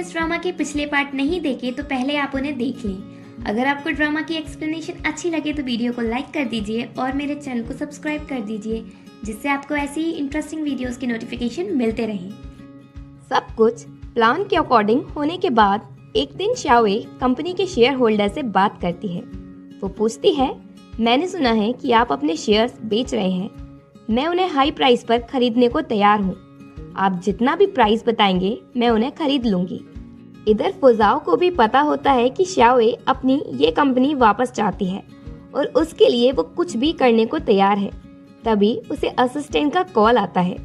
इस ड्रामा के पिछले पार्ट नहीं देखे तो पहले आप उन्हें देख लें। अगर आपको ड्रामा की एक्सप्लेनेशन अच्छी लगे तो वीडियो को लाइक कर दीजिए और मेरे चैनल को सब्सक्राइब कर दीजिए, जिससे आपको ऐसी ही इंटरेस्टिंग वीडियोस के नोटिफिकेशन मिलते रहें। सब कुछ प्लान के अकॉर्डिंग होने के बाद एक दिन शाओए कंपनी के शेयर होल्डर से बात करती है। वो पूछती है, मैंने सुना है कि आप अपने शेयर्स बेच रहे हैं। मैं उन्हें हाई प्राइस पर खरीदने को तैयार हूँ। आप जितना भी प्राइस बताएंगे मैं उन्हें खरीद लूंगी। इधर फुजाओ को भी पता होता है कि शाओए अपनी ये कंपनी वापस चाहती है और उसके लिए वो कुछ भी करने को तैयार है। तभी उसे असिस्टेंट का कॉल आता है।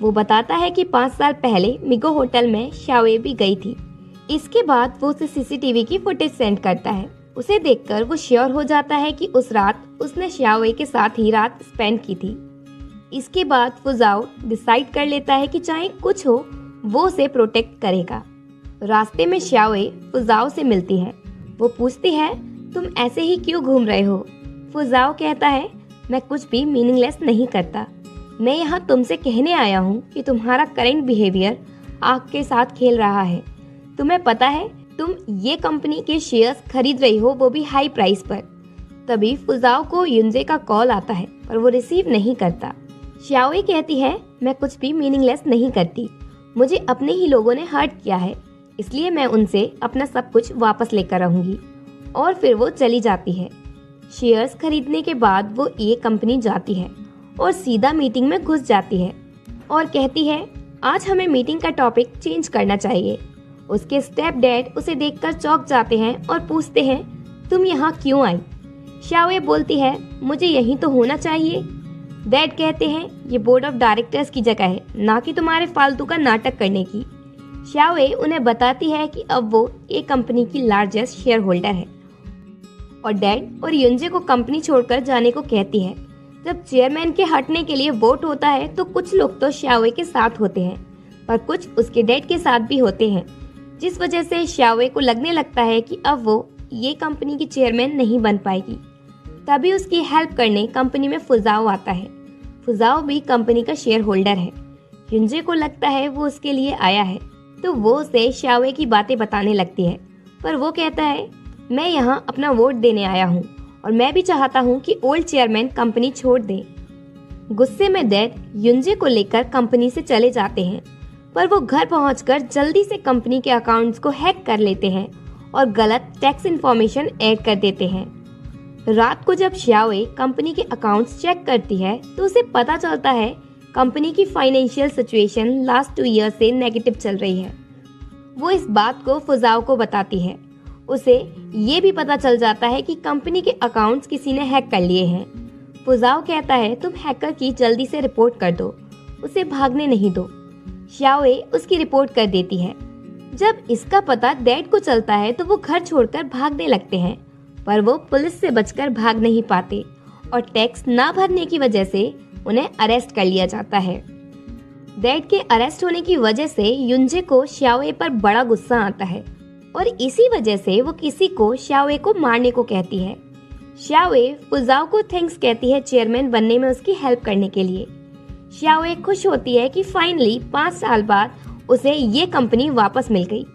वो बताता है कि 5 साल पहले मिगो होटल में शाओए भी गई थी। इसके बाद वो उसे सीसीटीवी की फुटेज सेंड करता है। उसे देखकर वो श्योर हो जाता है कि उस रात उसने शाओए के साथ ही रात स्पेंड की थी। इसके बाद फुजाओ डिसाइड कर लेता है कि चाहे कुछ हो वो उसे प्रोटेक्ट करेगा। रास्ते में शाओए फुजाओ से मिलती है। वो पूछती है, तुम ऐसे ही क्यों घूम रहे हो? फुजाओ कहता है, मैं कुछ भी मीनिंगलेस नहीं करता। मैं यहाँ तुमसे कहने आया हूँ कि तुम्हारा करंट बिहेवियर आग के साथ खेल रहा है। तुम्हें पता है तुम ये कंपनी के शेयर्स खरीद रही हो, वो भी हाई प्राइस पर। तभी फुजाओ को युनजे का कॉल आता है पर वो रिसीव नहीं करता। शाओए कहती है, मैं कुछ भी मीनिंगलेस नहीं करती। मुझे अपने ही लोगों ने हर्ट किया है, इसलिए मैं उनसे अपना सब कुछ वापस लेकर रहूंगी। और फिर वो चली जाती है। शेयर्स खरीदने के बाद वो ये कंपनी जाती है और सीधा मीटिंग में घुस जाती है और कहती है, आज हमें मीटिंग का टॉपिक चेंज करना चाहिए। उसके स्टेप डैड उसे देखकर चौंक जाते हैं और पूछते हैं, तुम यहाँ क्यों आई? शाओए बोलती है, मुझे यहीं तो होना चाहिए। डैड कहते हैं, ये बोर्ड ऑफ डायरेक्टर्स की जगह है, ना कि तुम्हारे फालतू का नाटक करने की। शाओए उन्हें बताती है कि अब वो एक कंपनी की लार्जेस्ट शेयर होल्डर है और डैड और युनजे को कंपनी छोड़कर जाने को कहती है। जब चेयरमैन के हटने के लिए वोट होता है तो कुछ लोग तो शाओए के साथ होते हैं पर कुछ उसके डैड के साथ भी होते हैं, जिस वजह से शाओए को लगने लगता है कि अब वो ये कंपनी की चेयरमैन नहीं बन पाएगी। तभी उसकी हेल्प करने कंपनी में फुजाओ आता है। फुजाओ भी कंपनी का शेयर होल्डर है। युनजे को लगता है वो उसके लिए आया है तो वो उसे शाओए की बातें बताने लगती है, पर वो कहता है, मैं यहाँ अपना वोट देने आया हूँ और मैं भी चाहता हूँ कि ओल्ड चेयरमैन कंपनी छोड़ दे। गुस्से में डैड युनजे को लेकर कंपनी से चले जाते हैं, पर वो घर पहुंचकर जल्दी से कंपनी के अकाउंट्स को हैक कर लेते हैं और गलत टैक्स इन्फॉर्मेशन ऐड कर देते हैं। रात को जब शाओए कंपनी के अकाउंट्स चेक करती है तो उसे पता चलता है कंपनी की फाइनेंशियल सिचुएशन लास्ट 2 ईयर से नेगेटिव चल रही है। वो इस बात को फुजाओ को बताती है। उसे ये भी पता चल जाता है कि कंपनी के अकाउंट्स किसी ने हैक कर लिए हैं। फुजाओ कहता है, तुम हैकर की जल्दी से रिपोर्ट कर दो, उसे भागने नहीं दो। शाओए उसकी रिपोर्ट कर देती है। जब इसका पता डैड को चलता है तो वो घर छोड़कर भागने लगते हैं, पर वो पुलिस से बचकर भाग नहीं पाते और टैक्स ना भरने की वजह से उन्हें अरेस्ट कर लिया जाता है। डैड के अरेस्ट होने की वजह से युनजे को शाओए पर बड़ा गुस्सा आता है और इसी वजह से वो किसी को शाओए को मारने को कहती है। शाओए फुजाओ को थैंक्स कहती है चेयरमैन बनने में उसकी हेल्प करने के लिए। शाओए खुश होती है कि फाइनली 5 साल बाद उसे ये कंपनी वापस मिल गई।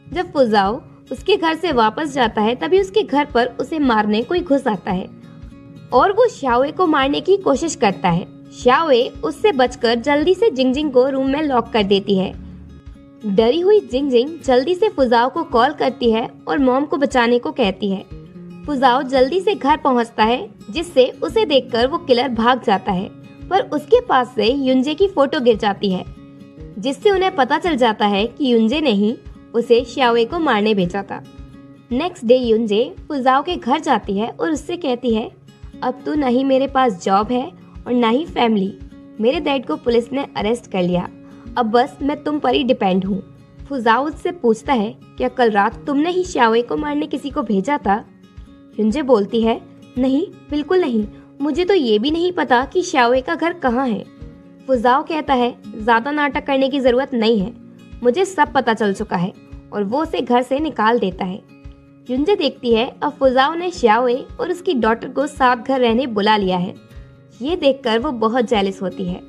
जब फुजाओ उसके घर से वापस जाता है तभी उसके घर पर उसे मारने कोई घुस आता है और वो शाओए को मारने की कोशिश करता है। शाओए उससे बचकर जल्दी से जिंगजिंग को रूम में लॉक कर देती है। डरी हुई जिंगजिंग जल्दी से फुजाओ को कॉल करती है और मॉम को बचाने को कहती है। फुजाओ जल्दी से घर पहुंचता है, जिससे उसे देखकर वो किलर भाग जाता है, पर उसके पास से युनजे की फोटो गिर जाती है, जिससे उन्हें पता चल जाता है कि युनजे ने ही उसे शाओए को मारने भेजा था। नेक्स्ट डे युनजे फुजाओ के घर जाती है और उससे कहती है, अब तो न ही मेरे पास जॉब है और न ही फैमिली। मेरे डैड को पुलिस ने अरेस्ट कर लिया, अब बस मैं तुम पर ही डिपेंड हूँ। फुजाओ उससे पूछता है, क्या कल रात तुमने ही शाओए को मारने किसी को भेजा था? युनजे बोलती है, नहीं, बिल्कुल नहीं, मुझे तो ये भी नहीं पता कि शाओए का घर कहाँ है। फुजाओ कहता है, ज्यादा नाटक करने की जरूरत नहीं है, मुझे सब पता चल चुका है, और वो उसे घर से निकाल देता है। युनजे देखती है अब फुजाओ ने शाओए और उसकी डॉटर को साथ घर रहने बुला लिया है। ये देखकर वो बहुत जेलस होती है।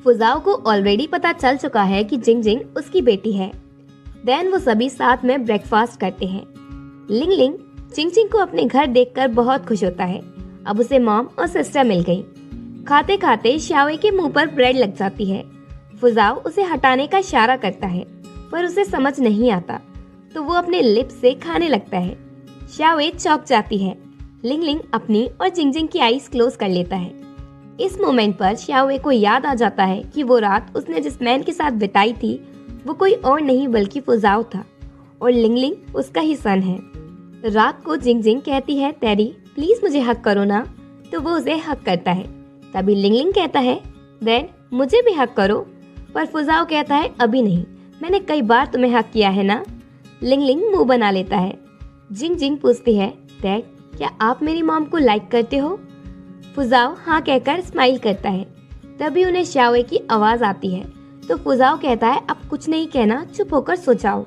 फुजाओ को ऑलरेडी पता चल चुका है कि जिंगजिंग उसकी बेटी है। देन वो सभी साथ में ब्रेकफास्ट करते हैं। लिंग लिंग चिंग चिंग को अपने घर देखकर बहुत खुश होता है। अब उसे मॉम और सिस्टर मिल गई। खाते खाते शाओए के मुंह पर ब्रेड लग जाती है। फुजाओ उसे हटाने का इशारा करता है पर उसे समझ नहीं आता तो वो अपने लिप्स से खाने लगता है। शाओए चौंक जाती है। लिंग लिंग अपनी और जिंग जिंग की आईज क्लोज कर लेता है। इस मोमेंट पर शाओए को याद आ जाता है कि वो रात उसने जिस मैन के साथ बिताई थी वो कोई और नहीं बल्कि फुजाओ था और लिंग लिंग उसका ही सन है। रात को जिंग जिंग कहती है तेरी प्लीज मुझे हक करो ना, तो वो उसे हक करता है। तभी लिंग लिंग कहता है देन मुझे भी हक करो, पर फुजाओ कहता है अभी नहीं, मैंने कई बार तुम्हें हक किया है ना। लिंग लिंग मुंह बना लेता है। जिंग जिंग पूछती है डैड क्या आप मेरी मॉम को लाइक करते हो? फुजाओ हाँ कहकर स्माइल करता है। तभी उन्हें शाओए की आवाज आती है तो फुजाओ कहता है अब कुछ नहीं कहना, चुप होकर सो जाओ।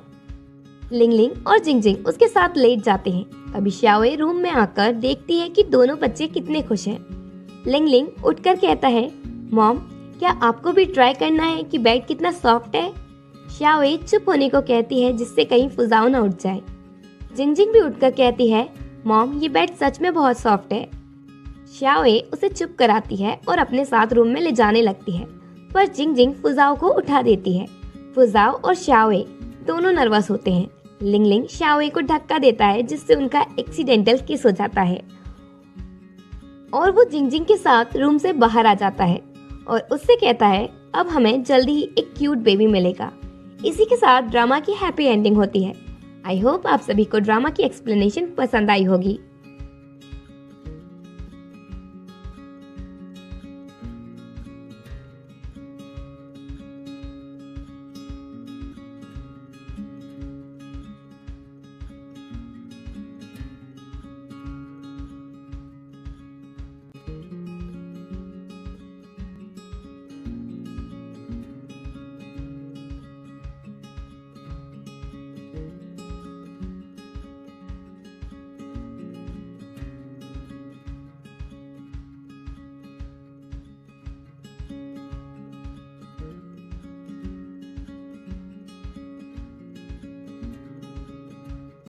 लिंग लिंग और जिंग जिंग उसके साथ लेट जाते हैं। तभी शाओए रूम में आकर देखती है कि दोनों बच्चे कितने खुश हैं। लिंग लिंग उठकर कहता है मॉम क्या आपको भी ट्राई करना है कि बेड कितना सॉफ्ट है? शाओए चुप होने को कहती है जिससे कहीं फुजाओ न उठ जाए। जिंग जिंग भी उठकर कहती है मॉम ये बेड सच में बहुत सॉफ्ट है। शाओए उसे चुप कराती है और अपने साथ रूम में ले जाने लगती है पर जिंग जिंग फुजाओ को उठा देती है। फुजाओ और शाओए दोनों नर्वस होते हैं। लिंग लिंग शाओए को धक्का देता है जिससे उनका एक्सीडेंटल किस हो जाता है और वो जिंग जिंग के साथ रूम से बाहर आ जाता है और उससे कहता है अब हमें जल्दी ही एक क्यूट बेबी मिलेगा। इसी के साथ ड्रामा की हैप्पी एंडिंग होती है। आई होप आप सभी को ड्रामा की एक्सप्लेनेशन पसंद आई होगी।